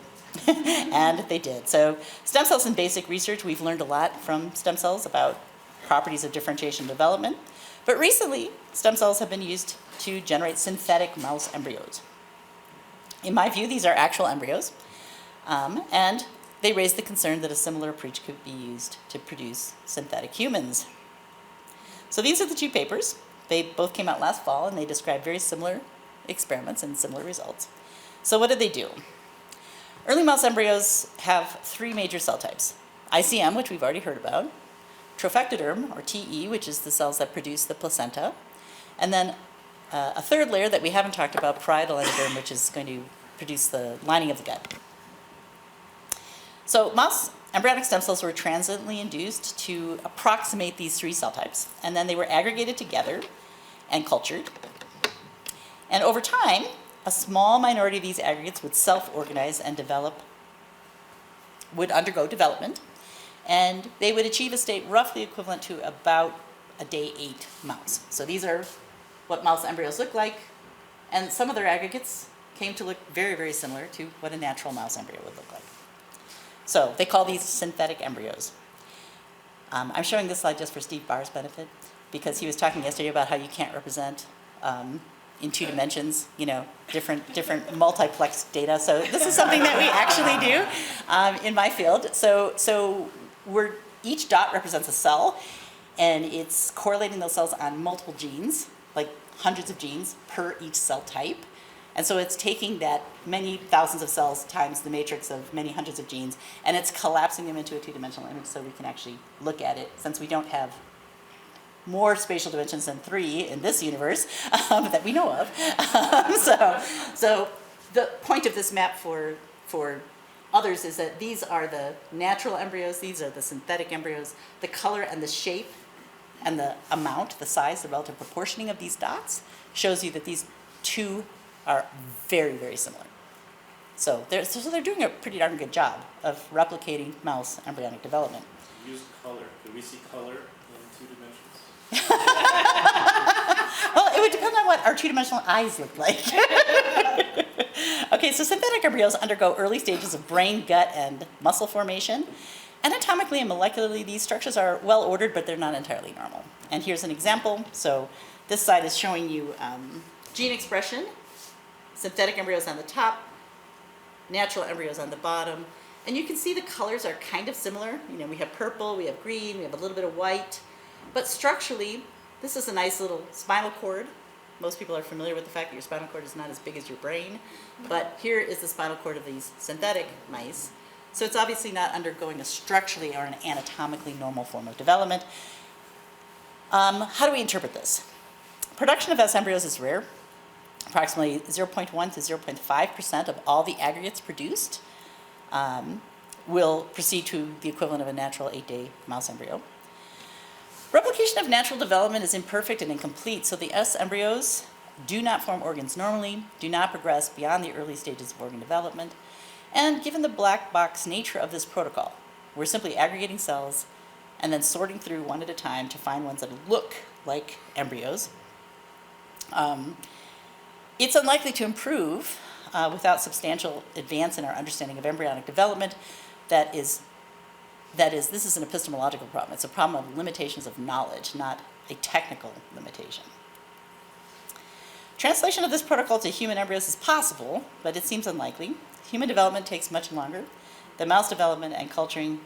And they did. So stem cells in basic research, we've learned a lot from stem cells about properties of differentiation and development. But recently, stem cells have been used to generate synthetic mouse embryos. In my view, these are actual embryos. And they raise the concern that a similar approach could be used to produce synthetic humans. So these are the two papers. They both came out last fall, and they describe very similar experiments and similar results. So what did they do? Early mouse embryos have 3 major cell types. ICM, which we've already heard about, trophectoderm, or TE, which is the cells that produce the placenta, and then a third layer that we haven't talked about, parietal endoderm, which is going to produce the lining of the gut. So mouse embryonic stem cells were transiently induced to approximate these 3 cell types, and then they were aggregated together and cultured. And over time, a small minority of these aggregates would self-organize and would undergo development, and they would achieve a state roughly equivalent to about a day 8 mouse. So these are what mouse embryos look like, and some of their aggregates came to look very, very similar to what a natural mouse embryo would look like. So they call these synthetic embryos. I'm showing this slide just for Steve Barr's benefit, because he was talking yesterday about how you can't represent in 2 dimensions, different multiplex data. So this is something that we actually do in my field. So each dot represents a cell, and it's correlating those cells on multiple genes, like hundreds of genes per each cell type. And so it's taking that many thousands of cells times the matrix of many hundreds of genes, and it's collapsing them into a 2-dimensional image so we can actually look at it, since we don't have more spatial dimensions than 3 in this universe that we know of. So the point of this map for others is that these are the natural embryos, these are the synthetic embryos. The color and the shape and the amount, the size, the relative proportioning of these dots shows you that these 2 are very, very similar. So they're doing a pretty darn good job of replicating mouse embryonic development. Use color. Could we see color in 2 dimensions? Well, it would depend on what our two-dimensional eyes look like. Okay, so synthetic embryos undergo early stages of brain, gut, and muscle formation. Anatomically and molecularly, these structures are well ordered, but they're not entirely normal. And here's an example. So this slide is showing you gene expression, synthetic embryos on the top, natural embryos on the bottom. And you can see the colors are kind of similar. You know, we have purple, we have green, we have a little bit of white. But structurally, this is a nice little spinal cord. Most people are familiar with the fact that your spinal cord is not as big as your brain. But here is the spinal cord of these synthetic mice. So it's obviously not undergoing a structurally or an anatomically normal form of development. How do we interpret this? Production of S embryos is rare. Approximately 0.1 to 0.5% of all the aggregates produced will proceed to the equivalent of a natural 8-day mouse embryo. Replication of natural development is imperfect and incomplete, so the S embryos do not form organs normally, do not progress beyond the early stages of organ development, and given the black box nature of this protocol, we're simply aggregating cells and then sorting through one at a time to find ones that look like embryos. It's unlikely to improve without substantial advance in our understanding of embryonic development. This is an epistemological problem. It's a problem of limitations of knowledge, not a technical limitation. Translation of this protocol to human embryos is possible, but it seems unlikely. Human development takes much longer. The mouse development and culturing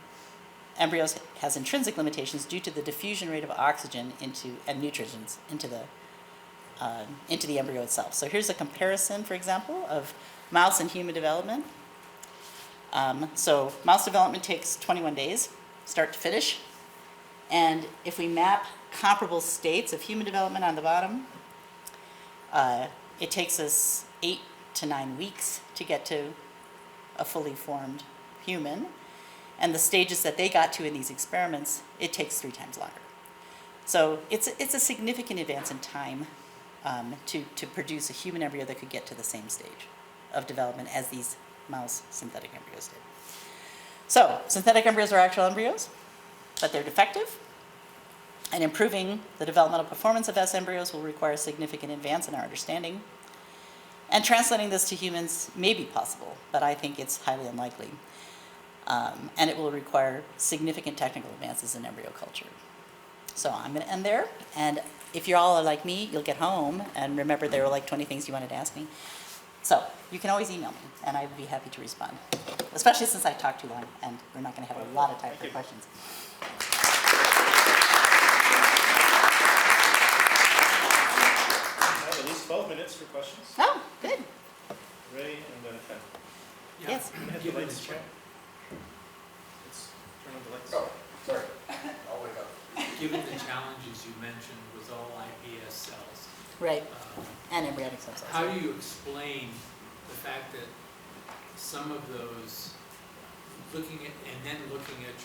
embryos has intrinsic limitations due to the diffusion rate of oxygen and nutrients into the embryo itself. So here's a comparison, for example, of mouse and human development. So mouse development takes 21 days, start to finish. And if we map comparable states of human development on the bottom, it takes us 8 to 9 weeks to get to a fully formed human. And the stages that they got to in these experiments, it takes 3 times longer. So it's a significant advance in time to produce a human embryo that could get to the same stage of development as these mouse synthetic embryos did. So synthetic embryos are actual embryos, but they're defective. And improving the developmental performance of S embryos will require significant advance in our understanding. And translating this to humans may be possible, but I think it's highly unlikely. And it will require significant technical advances in embryo culture. So I'm going to end there. And if you all are like me, you'll get home and remember there were like 20 things you wanted to ask me. So you can always email me, and I would be happy to respond, especially since I talked too long, and we're not going to have a lot of time for questions. I have at least 12 minutes for questions. Oh, good. Ready and then 10. Yeah. Yes. Can I have the lights check? Let's turn on the lights. Oh, sorry. I'll wake up. Given the challenges you mentioned with all iPS cells, Right. And embryonic stem cells. how do you explain the fact that some of those, looking at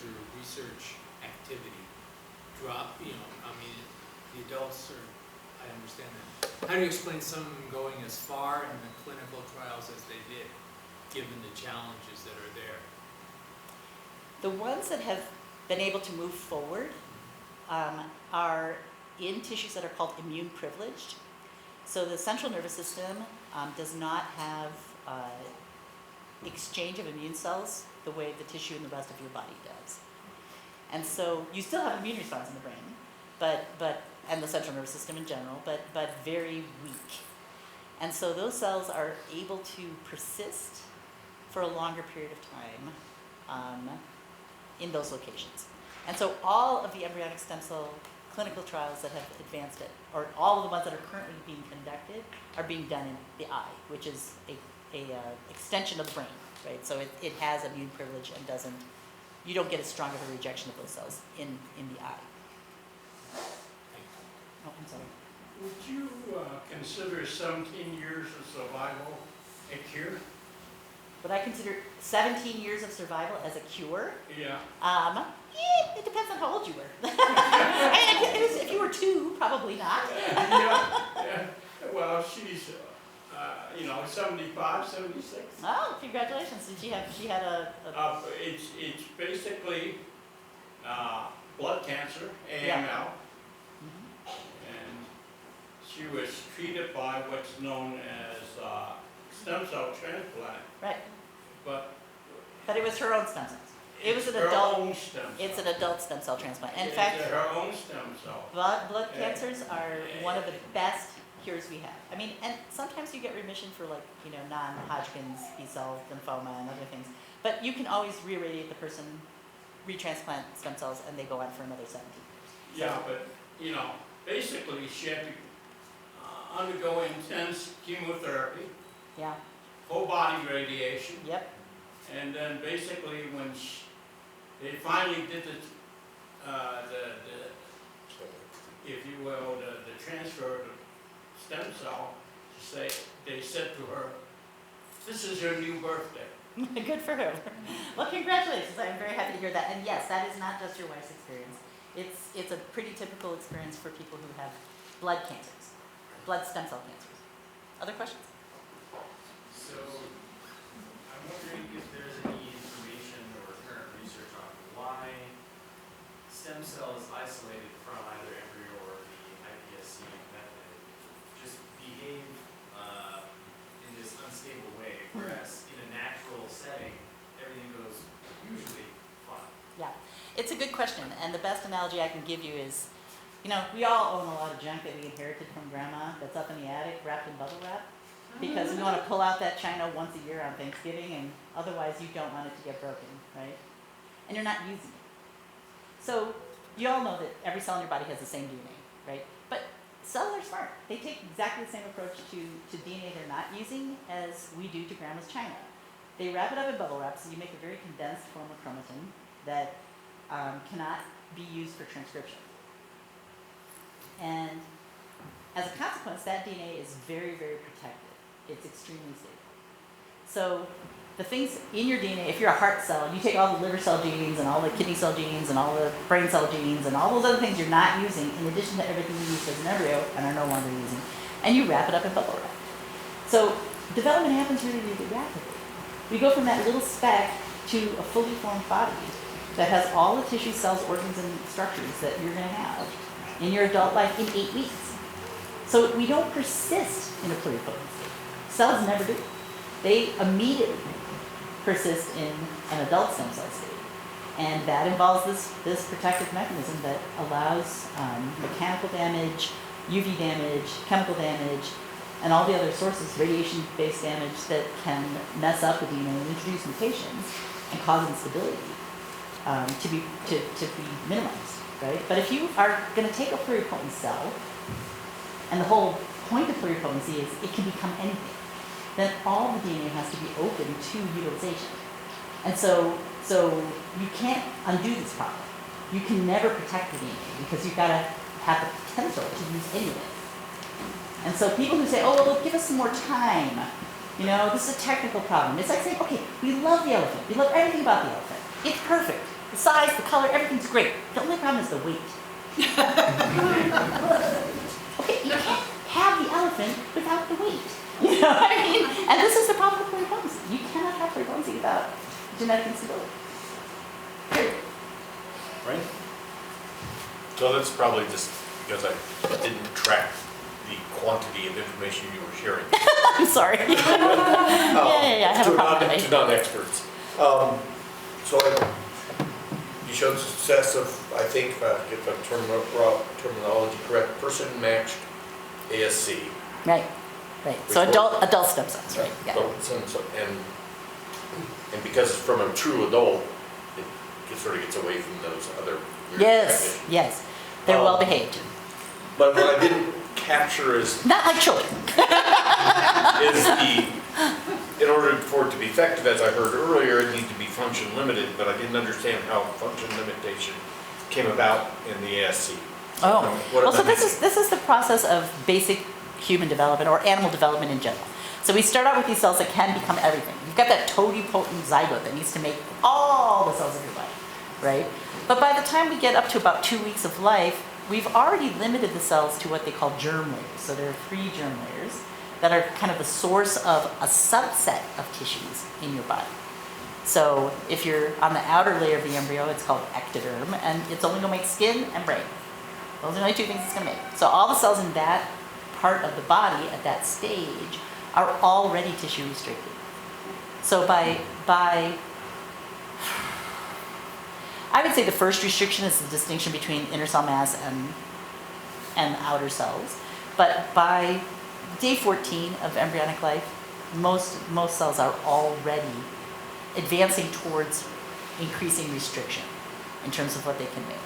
your research activity, drop, I mean, the adults are, I understand that. How do you explain some of them going as far in the clinical trials as they did, given the challenges that are there? The ones that have been able to move forward are in tissues that are called immune privileged. So the central nervous system does not have exchange of immune cells the way the tissue in the rest of your body does. And so you still have immune response in the brain, and the central nervous system in general, but very weak. And so those cells are able to persist for a longer period of time in those locations. And so all of the embryonic stem cell clinical trials that have advanced it, or all of the ones that are currently being conducted, are being done in the eye, which is a extension of the brain, right? So it has immune privilege and you don't get as strong of a rejection of those cells in the eye. Oh, I'm sorry. Would you consider 17 years of survival a cure? Would I consider 17 years of survival as a cure? Yeah. It depends on how old you were. I mean, if you were 2, probably not. Yeah. Well, she's, 75, 76. Oh, congratulations! And she had a It's basically blood cancer, AML, Yeah. and she was treated by what's known as stem cell transplant, Right. but But it was her own stem cells. It was an her adult, own stem cell. it's an adult stem cell transplant. In It's fact, her own stem cell. blood Yeah. cancers are one of the best cures we have. I mean, and sometimes you get remission for like, non-Hodgkin's B-cell lymphoma and other things. But you can always re-irradiate the person, retransplant stem cells, and they go on for another 17 years. Yeah, but, basically she had to undergo intense chemotherapy, Yeah, whole body radiation, yep, and then basically when they finally did if you will, the transfer of the stem cell, they said to her, "This is your new birthday." good for her. Well, congratulations, I'm very happy to hear that. And yes, that is not just your wife's experience. It's a pretty typical experience for people who have blood cancers, blood stem cell cancers. Other questions? So, I'm wondering if there's any information or current research on why stem cells isolated from either embryo or the iPSC method just behave in this unstable way, whereas in a natural setting, everything goes usually fine. Yeah, it's a good question, and the best analogy I can give you is, we all own a lot of junk that we inherited from grandma that's up in the attic wrapped in bubble wrap, because we want to pull out that china once a year on Thanksgiving, and otherwise you don't want it to get broken, right? And you're not using it. So you all know that every cell in your body has the same DNA, right? But cells are smart. They take exactly the same approach to DNA they're not using as we do to grandma's china. They wrap it up in bubble wrap, so you make a very condensed form of chromatin that cannot be used for transcription. And as a consequence, that DNA is very, very protected. It's extremely stable. So the things in your DNA, if you're a heart cell, you take all the liver cell genes and all the kidney cell genes and all the brain cell genes and all those other things you're not using, in addition to everything you used as an embryo and are no longer using, and you wrap it up in bubble wrap. So development happens really, really rapidly. We go from that little speck to a fully formed body that has all the tissue, cells, organs, and structures that you're going to have in your adult life in 8 weeks. So we don't persist in a pluripotent state. Cells never do. They immediately persist in an adult stem cell state. And that involves this protective mechanism that allows mechanical damage, UV damage, chemical damage, and all the other sources, radiation-based damage that can mess up the DNA and introduce mutations and cause instability to be minimized, right? But if you are going to take a pluripotent cell, and the whole point of pluripotency is it can become anything, then all the DNA has to be open to utilization. And so you can't undo this problem. You can never protect the DNA because you've got to have the potential to use any of it. And so people who say, oh, well, give us some more time. This is a technical problem. It's like saying, okay, we love the elephant. We love everything about the elephant. It's perfect. The size, the color, everything's great. The only problem is the weight. Okay, you can't have the elephant without the weight. You know what I mean? And this is the problem with pluripotency. You cannot have pluripotency without genetic instability. Period. Right? So that's probably just because I didn't track the quantity of information you were sharing. I'm sorry. Yeah, I have a problem. To non-experts. You showed success of, I think, if I'm terminology correct, person-matched ASC. Right. So adult stem cells, right? Yeah. And because it's from a true adult, it sort of gets away from those other weird Yes. conditions. Yes. They're well behaved. But what I didn't capture is Not like children. in order for it to be effective, as I heard earlier, it needs to be function limited, but I didn't understand how function limitation came about in the ASC. Oh. What Well, so about- this is the process of basic human development or animal development in general. So we start out with these cells that can become everything. You've got that totipotent zygote that needs to make all the cells of your body, right? But by the time we get up to about 2 weeks of life, we've already limited the cells to what they call germ layers. So there are 3 germ layers that are kind of the source of a subset of tissues in your body. So if you're on the outer layer of the embryo, it's called ectoderm, and it's only going to make skin and brain. Those are the only 2 things it's going to make. So all the cells in that part of the body at that stage are already tissue restricted. So by I would say the first restriction is the distinction between inner cell mass and outer cells. But by day 14 of embryonic life, most cells are already advancing towards increasing restriction in terms of what they can make.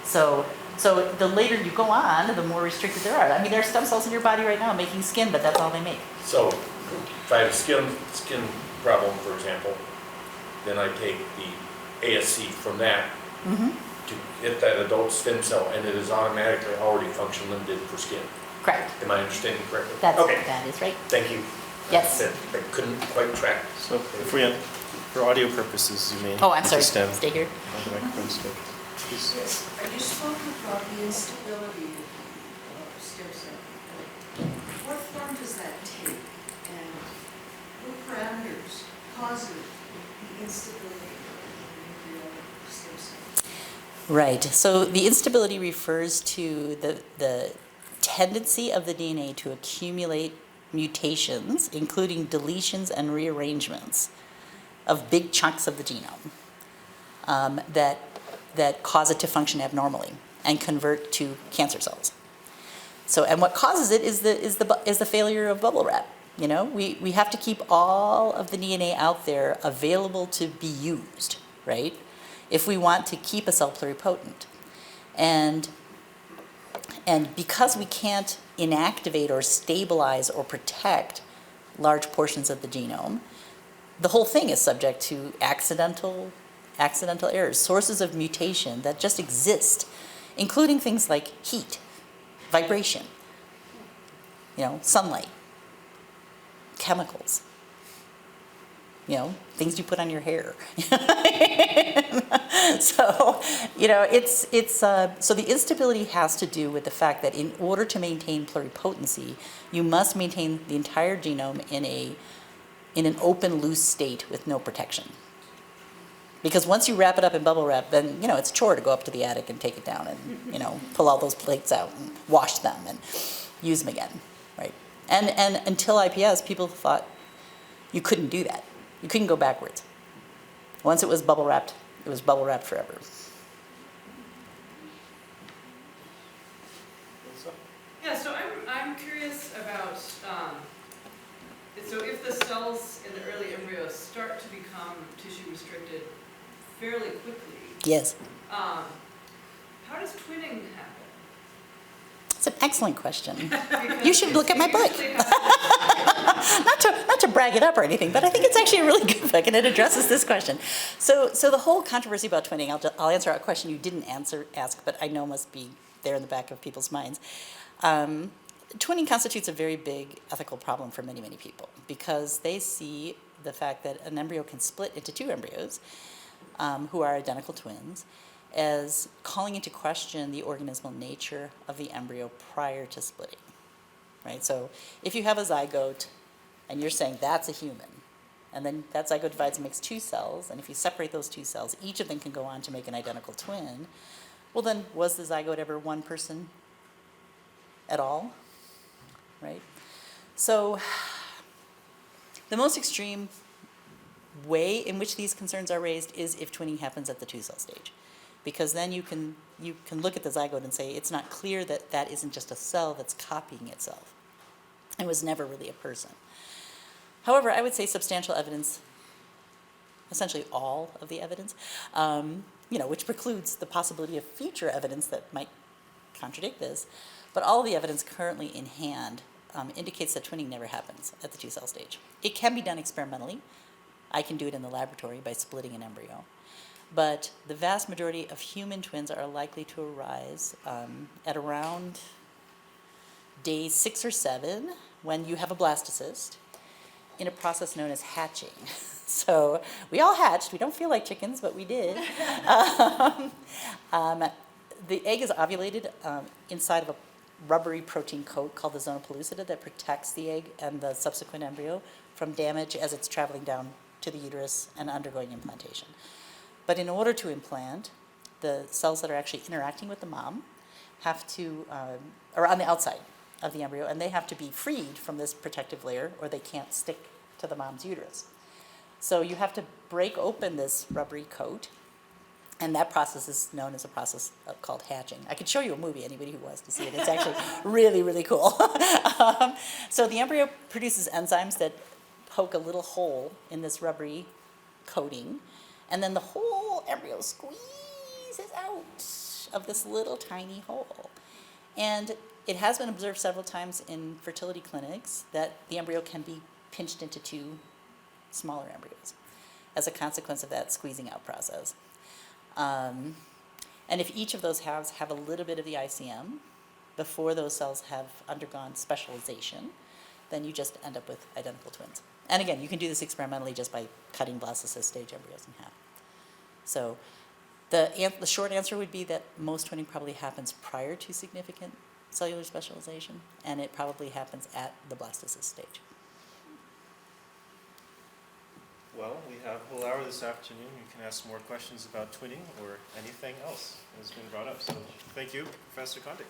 So the later you go on, the more restricted there are. I mean, there are stem cells in your body right now making skin, but that's all they make. So if I have a skin problem, for example, then I take the ASC from that to get that adult stem cell, and it is automatically already function limited for skin. Correct. Am I understanding correctly? Okay. That is right. Thank you. Yes. I couldn't quite track. So if we, for audio purposes, you may. Oh, I'm need sorry. to stand Stay here. on the microphone stick. Please. Yes, you spoke about the instability of stem cell. What form does that take, and what parameters cause the instability of embryonic stem cell? Right. So the instability refers to the tendency of the DNA to accumulate mutations, including deletions and rearrangements of big chunks of the genome that cause it to function abnormally and convert to cancer cells. So, and what causes it is the failure of bubble wrap. You know, we have to keep all of the DNA out there available to be used, right? If we want to keep a cell pluripotent. And because we can't inactivate or stabilize or protect large portions of the genome, the whole thing is subject to accidental errors, sources of mutation that just exist, including things like heat, vibration, sunlight, chemicals, things you put on your hair. So, so the instability has to do with the fact that in order to maintain pluripotency, you must maintain the entire genome in an open, loose state with no protection. Because once you wrap it up in bubble wrap, then, it's a chore to go up to the attic and take it down and, pull all those plates out and wash them and use them again, right? And until IPS, people thought you couldn't do that. You couldn't go backwards. Once it was bubble wrapped forever. Yeah, so I'm curious about, so if the cells in the early embryos start to become tissue restricted fairly quickly, Yes. how does twinning happen? It's an excellent question. Because You should look at my book. usually happens- Not to brag it up or anything, but I think it's actually a really good book, and it addresses this question. So the whole controversy about twinning, I'll answer a question you didn't ask, but I know must be there in the back of people's minds. Twinning constitutes a very big ethical problem for many, many people, because they see the fact that an embryo can split into two embryos who are identical twins as calling into question the organismal nature of the embryo prior to splitting, right? So if you have a zygote and you're saying that's a human, and then that zygote divides and makes two cells, and if you separate those two cells, each of them can go on to make an identical twin, well then, was the zygote ever one person at all, right? So the most extreme way in which these concerns are raised is if twinning happens at the two-cell stage, because then you can look at the zygote and say it's not clear that that isn't just a cell that's copying itself. It was never really a person. However, I would say substantial evidence, essentially all of the evidence, which precludes the possibility of future evidence that might contradict this, but all the evidence currently in hand indicates that twinning never happens at the two-cell stage. It can be done experimentally. I can do it in the laboratory by splitting an embryo. But the vast majority of human twins are likely to arise at around day 6 or 7 when you have a blastocyst in a process known as hatching. So we all hatched. We don't feel like chickens, but we did. The egg is ovulated inside of a rubbery protein coat called the zona pellucida that protects the egg and the subsequent embryo from damage as it's traveling down to the uterus and undergoing implantation. But in order to implant, the cells that are actually interacting with the mom have to, or on the outside, of the embryo, and they have to be freed from this protective layer or they can't stick to the mom's uterus. So you have to break open this rubbery coat, and that process is known as a process called hatching. I could show you a movie, anybody who wants to see it. It's actually really, really cool. So the embryo produces enzymes that poke a little hole in this rubbery coating, and then the whole embryo squeezes out of this little tiny hole. And it has been observed several times in fertility clinics that the embryo can be pinched into two smaller embryos as a consequence of that squeezing out process. And if each of those halves have a little bit of the ICM before those cells have undergone specialization, then you just end up with identical twins. And again, you can do this experimentally just by cutting blastocyst stage embryos in half. So the short answer would be that most twinning probably happens prior to significant cellular specialization, and it probably happens at the blastocyst stage. Well, we have a whole hour this afternoon. You can ask more questions about twinning or anything else that has been brought up. So thank you, Professor Condic.